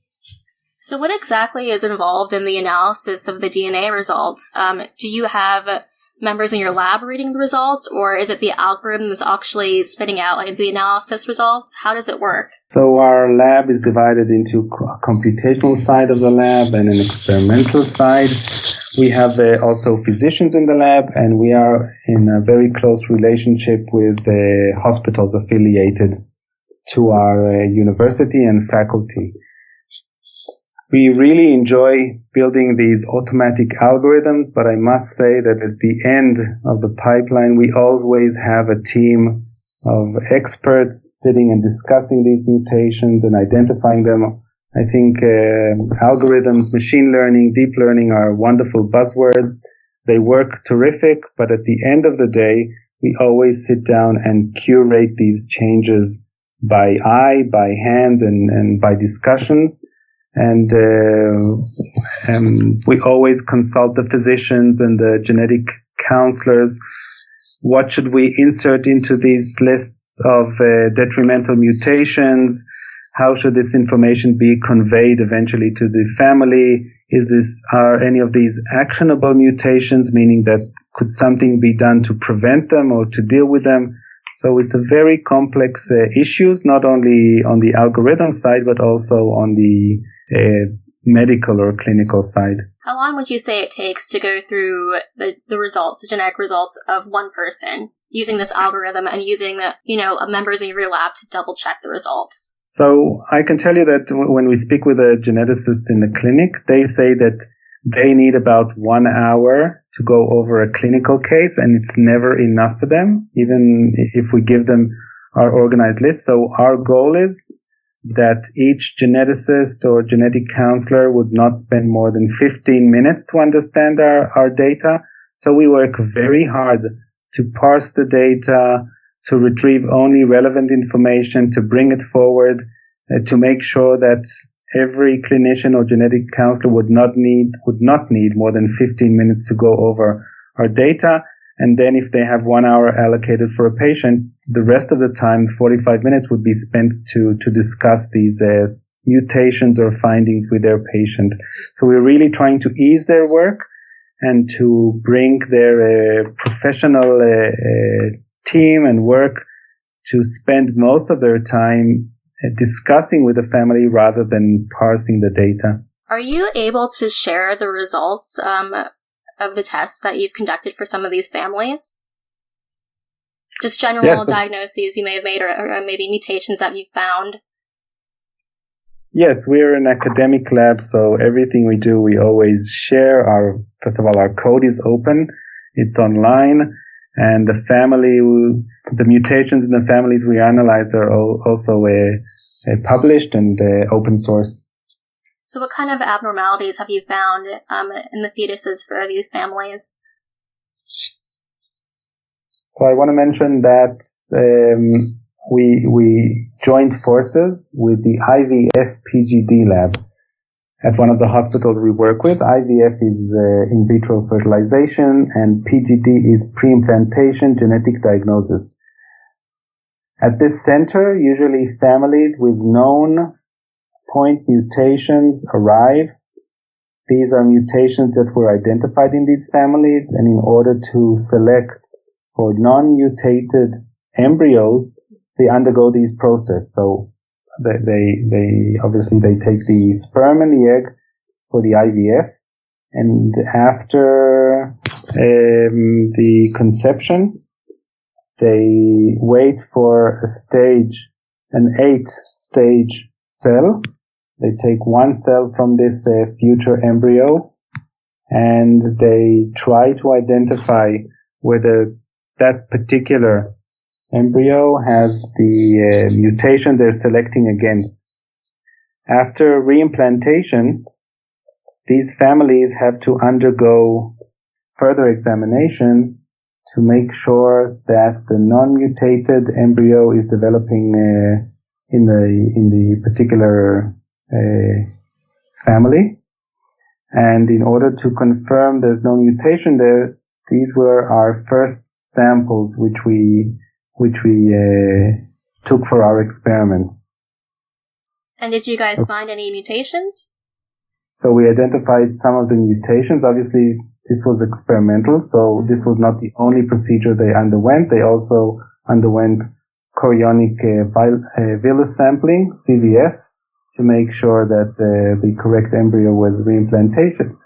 So what exactly is involved in the analysis of the DNA results? Do you have members in your lab reading the results, or is it the algorithm that's actually spitting out like the analysis results? How does it work? So our lab is divided into a computational side of the lab and an experimental side. We have also physicians in the lab, and we are in a very close relationship with the hospitals affiliated to our university and faculty. We really enjoy building these automatic algorithms, but I must say that at the end of the pipeline, we always have a team of experts sitting and discussing these mutations and identifying them. I think algorithms, machine learning, deep learning are wonderful buzzwords. They work terrific, but at the end of the day, we always sit down and curate these changes by eye, by hand, and by discussions. And we always consult the physicians and the genetic counselors. What should we insert into these lists of detrimental mutations? How should this information be conveyed eventually to the family? Are any of these actionable mutations, meaning that could something be done to prevent them or to deal with them? So it's a very complex issues, not only on the algorithm side, but also on the medical or clinical side. How long would you say it takes to go through the results, the genetic results of one person using this algorithm and using the, members in your lab to double check the results? So I can tell you that when we speak with a geneticist in the clinic, they say that they need about 1 hour to go over a clinical case, and it's never enough for them, even if we give them our organized list. So our goal is that each geneticist or genetic counselor would not spend more than 15 minutes to understand our data. So we work very hard to parse the data, to retrieve only relevant information, to bring it forward, to make sure that every clinician or genetic counselor would not need more than 15 minutes to go over our data. And then if they have 1 hour allocated for a patient, the rest of the time, 45 minutes, would be spent to discuss these mutations or findings with their patient. So we're really trying to ease their work and to bring their professional team and work to spend most of their time discussing with the family rather than parsing the data. Are you able to share the results of the tests that you've conducted for some of these families? Just general diagnoses you may have made or maybe mutations that you've found? Yes, we're an academic lab, so everything we do, we always share. First of all, our code is open. It's online. And the mutations in the families we analyze are also published and open source. So what kind of abnormalities have you found in the fetuses for these families? So I want to mention that we joined forces with the IVF PGD lab at one of the hospitals we work with. IVF is in vitro fertilization, and PGD is pre-implantation genetic diagnosis. At this center, usually families with known point mutations arrive. These are mutations that were identified in these families, and in order to select for non-mutated embryos, they undergo these processes. So they obviously take the sperm and the egg for the IVF, and after the conception, they wait for an 8-stage cell. They take one cell from this future embryo, and they try to identify whether that particular embryo has the mutation they're selecting against. After reimplantation, these families have to undergo further examination to make sure that the non-mutated embryo is developing in the particular family. And in order to confirm there's no mutation there, these were our first samples which we took for our experiment. And did you guys find any mutations? So we identified some of the mutations. Obviously, this was experimental, so this was not the only procedure they underwent. They also underwent chorionic villus sampling, CVS, to make sure that the correct embryo was reimplanted.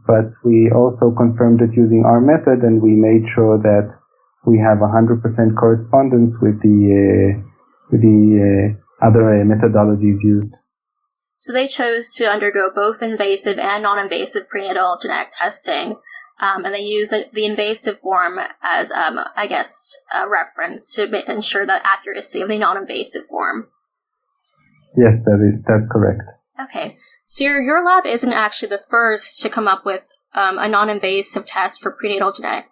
But we also confirmed it using our method, and we made sure that we have 100% correspondence with the other methodologies used. So they chose to undergo both invasive and non-invasive prenatal genetic testing, and they used the invasive form as, a reference to ensure the accuracy of the non-invasive form. Yes, that's correct. Okay, so your lab isn't actually the first to come up with a non-invasive test for prenatal genetic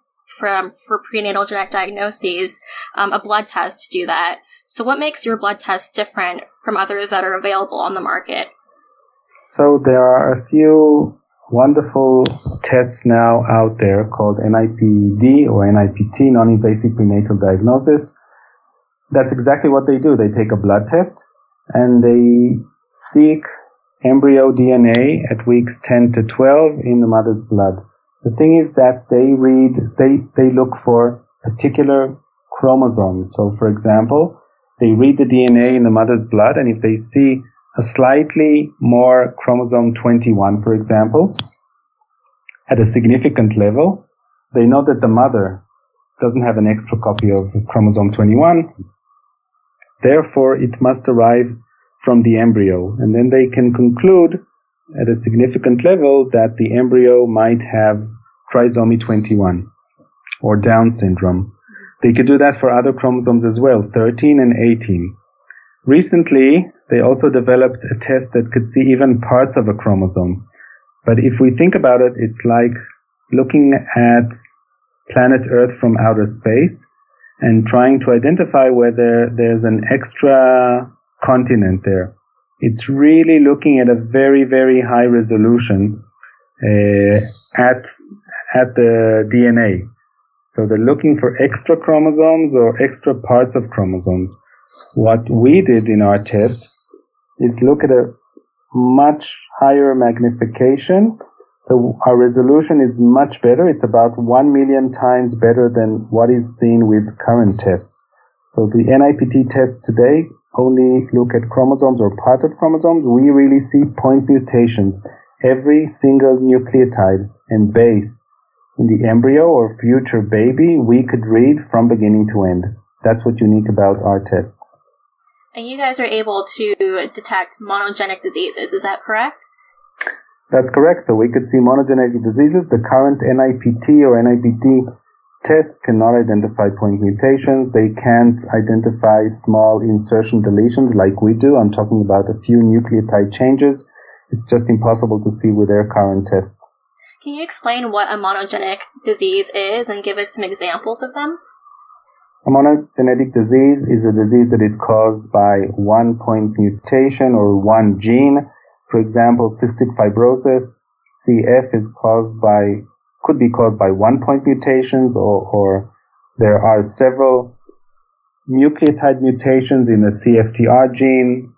diagnoses, a blood test to do that. So what makes your blood test different from others that are available on the market? So there are a few wonderful tests now out there called NIPD or NIPT, non-invasive prenatal diagnosis. That's exactly what they do. They take a blood test and they seek embryo DNA at weeks 10 to 12 in the mother's blood. The thing is that they look for particular chromosomes. So for example, they read the DNA in the mother's blood, and if they see a slightly more chromosome 21, for example, at a significant level, they know that the mother doesn't have an extra copy of chromosome 21. Therefore, it must arrive from the embryo. And then they can conclude at a significant level that the embryo might have trisomy 21 or Down syndrome. They could do that for other chromosomes as well, 13 and 18. Recently, they also developed a test that could see even parts of a chromosome. But if we think about it, it's like looking at planet Earth from outer space and trying to identify whether there's an extra continent there. It's really looking at a very, very high resolution at the DNA. So they're looking for extra chromosomes or extra parts of chromosomes. What we did in our test is look at a much higher magnification. So our resolution is much better. It's about 1 million times better than what is seen with current tests. So the NIPT tests today only look at chromosomes or part of chromosomes. We really see point mutations. Every single nucleotide and base in the embryo or future baby, we could read from beginning to end. That's what's unique about our test. And you guys are able to detect monogenic diseases, is that correct? That's correct. So we could see monogenic diseases. The current NIPT or NIPT tests cannot identify point mutations. They can't identify small insertion deletions like we do. I'm talking about a few nucleotide changes. It's just impossible to see with their current tests. Can you explain what a monogenic disease is and give us some examples of them? A monogenic disease is a disease that is caused by one point mutation or one gene. For example, cystic fibrosis, CF, could be caused by one point mutations, or there are several nucleotide mutations in the CFTR gene.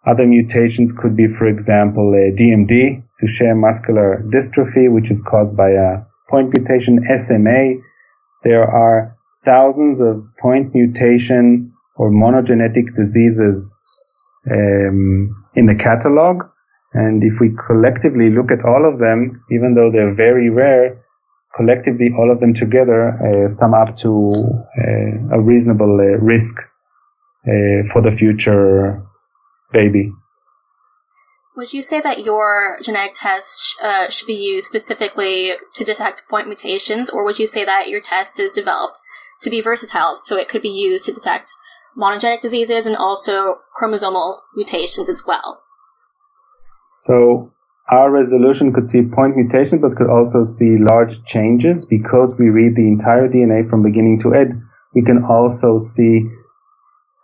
Other mutations could be, for example, DMD, Duchenne muscular dystrophy, which is caused by a point mutation, SMA. There are thousands of point mutation or monogenetic diseases in the catalog. And if we collectively look at all of them, even though they're very rare, collectively all of them together sum up to a reasonable risk for the future baby. Would you say that your genetic test should be used specifically to detect point mutations, or would you say that your test is developed to be versatile, so it could be used to detect monogenic diseases and also chromosomal mutations as well? So our resolution could see point mutations, but could also see large changes. Because we read the entire DNA from beginning to end, we can also see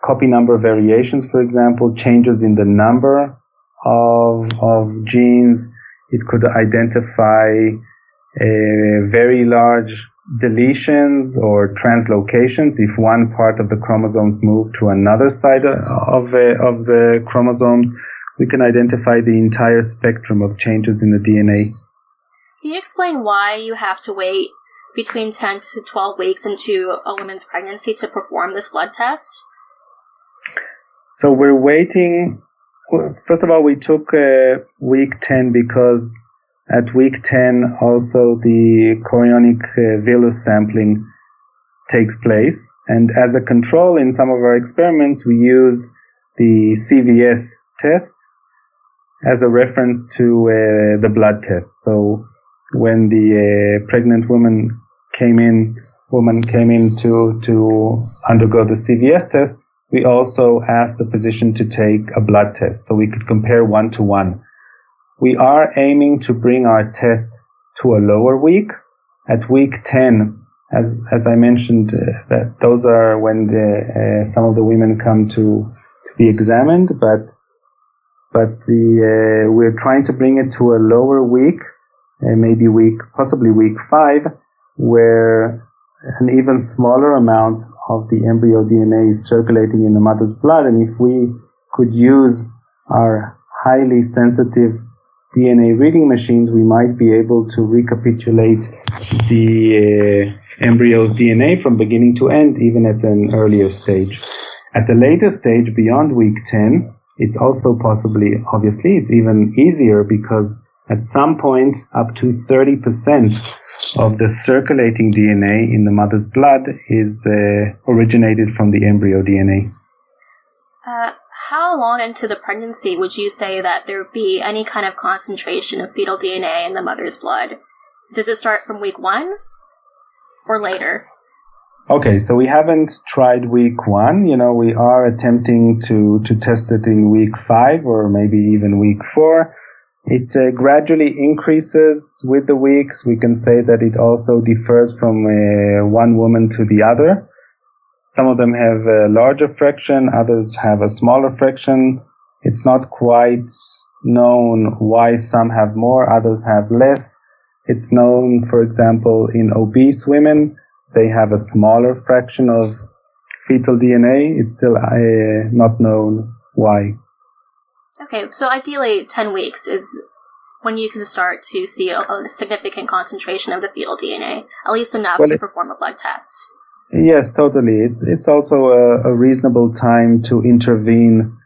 copy number variations, for example, changes in the number of genes. It could identify very large deletions or translocations. If one part of the chromosomes move to another side of the chromosomes, we can identify the entire spectrum of changes in the DNA. Can you explain why you have to wait between 10 to 12 weeks into a woman's pregnancy to perform this blood test? So we're waiting. First of all, we took week 10 because at week 10 also the chorionic villus sampling takes place. And as a control in some of our experiments, we used the CVS test as a reference to the blood test. So when the pregnant woman came in to undergo the CVS test, we also asked the physician to take a blood test so we could compare 1-to-1. We are aiming to bring our test to a lower week. At week 10, as I mentioned, that those are when some of the women come to be examined, but we're trying to bring it to a lower week, possibly week 5, where an even smaller amount of the embryo DNA is circulating in the mother's blood. And if we could use our highly sensitive DNA reading machines, we might be able to recapitulate the embryo's DNA from beginning to end, even at an earlier stage. At the later stage, beyond week 10, it's also obviously, it's even easier because at some point, up to 30% of the circulating DNA in the mother's blood is originated from the embryo DNA. How long into the pregnancy would you say that there would be any kind of concentration of fetal DNA in the mother's blood? Does it start from week 1 or later? Okay, so we haven't tried week 1. We are attempting to test it in week 5 or maybe even week 4. It gradually increases with the weeks. We can say that it also differs from one woman to the other. Some of them have a larger fraction, others have a smaller fraction. It's not quite known why some have more, others have less. It's known, for example, in obese women, they have a smaller fraction of fetal DNA. It's still not known why. Okay, so ideally 10 weeks is when you can start to see a significant concentration of the fetal DNA, at least enough to perform a blood test. Yes, totally. It's also a reasonable time to intervene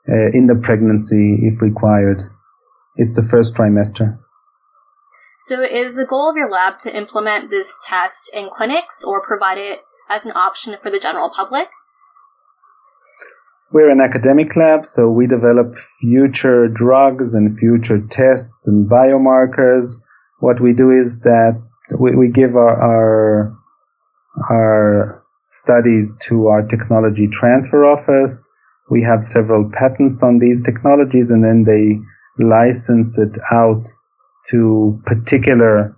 in the pregnancy if required. It's the first trimester. So is the goal of your lab to implement this test in clinics or provide it as an option for the general public? We're an academic lab, so we develop future drugs and future tests and biomarkers. What we do is that we give our studies to our technology transfer office. We have several patents on these technologies, and then they license it out to particular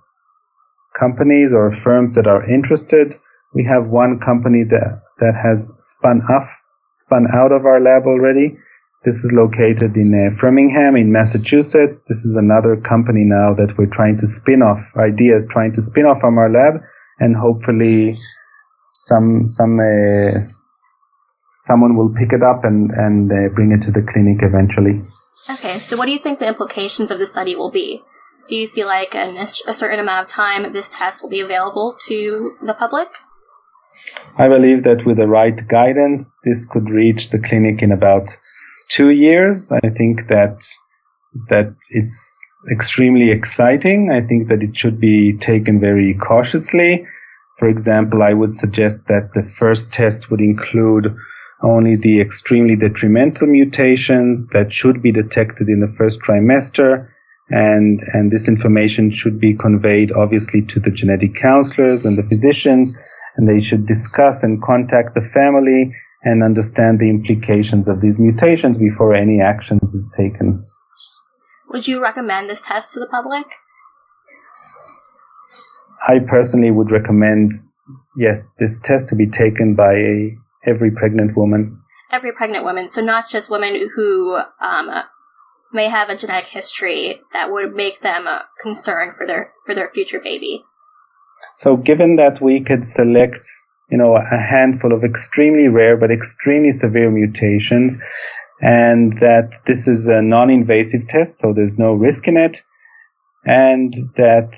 companies or firms that are interested. We have one company that has spun out of our lab already. This is located in Framingham in Massachusetts. This is another company now that we're trying to spin off from our lab, and hopefully someone will pick it up and bring it to the clinic eventually. Okay, so what do you think the implications of the study will be? Do you feel like in a certain amount of time this test will be available to the public? I believe that with the right guidance, this could reach the clinic in about 2 years. I think that it's extremely exciting. I think that it should be taken very cautiously. For example, I would suggest that the first test would include only the extremely detrimental mutations that should be detected in the first trimester. And this information should be conveyed, obviously, to the genetic counselors and the physicians, and they should discuss and contact the family and understand the implications of these mutations before any action is taken. Would you recommend this test to the public? I personally would recommend, yes, this test to be taken by every pregnant woman. Every pregnant woman, so not just women who may have a genetic history that would make them concerned for their future baby. So given that we could select, a handful of extremely rare but extremely severe mutations, and that this is a non-invasive test, so there's no risk in it, and that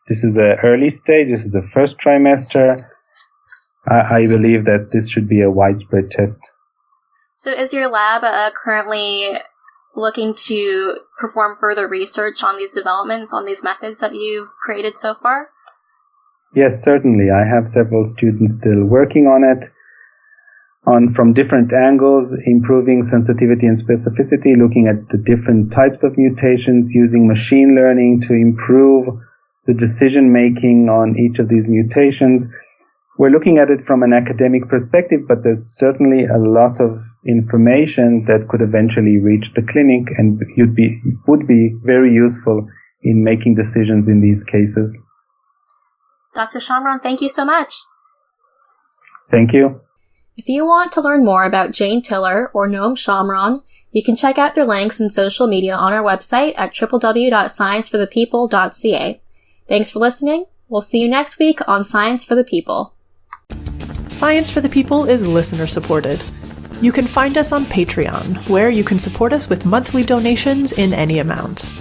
this is an early stage, this is the first trimester. I believe that this should be a widespread test. So is your lab currently looking to perform further research on these developments, on these methods that you've created so far? Yes, certainly. I have several students still working on it, from different angles, improving sensitivity and specificity, looking at the different types of mutations, using machine learning to improve the decision-making on each of these mutations. We're looking at it from an academic perspective, but there's certainly a lot of information that could eventually reach the clinic and would be very useful in making decisions in these cases. Dr. Shomron, thank you so much. Thank you. If you want to learn more about Jane Tiller or Noam Shomron, you can check out their links and social media on our website at www.scienceforthepeople.ca. Thanks for listening. We'll see you next week on Science for the People. Science for the People is listener-supported. You can find us on Patreon, where you can support us with monthly donations in any amount.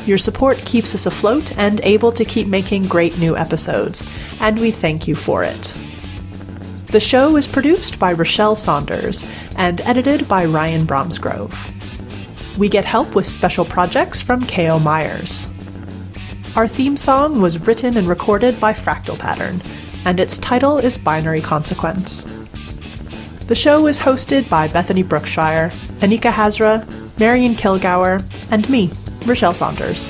Your support keeps us afloat and able to keep making great new episodes, and we thank you for it. The show is produced by Rochelle Saunders and edited by Ryan Bromsgrove. We get help with special projects from K.O. Myers. Our theme song was written and recorded by Fractal Pattern, and its title is Binary Consequence. The show is hosted by Bethany Brookshire, Anika Hazra, Marion Kilgour, and me, Rochelle Saunders.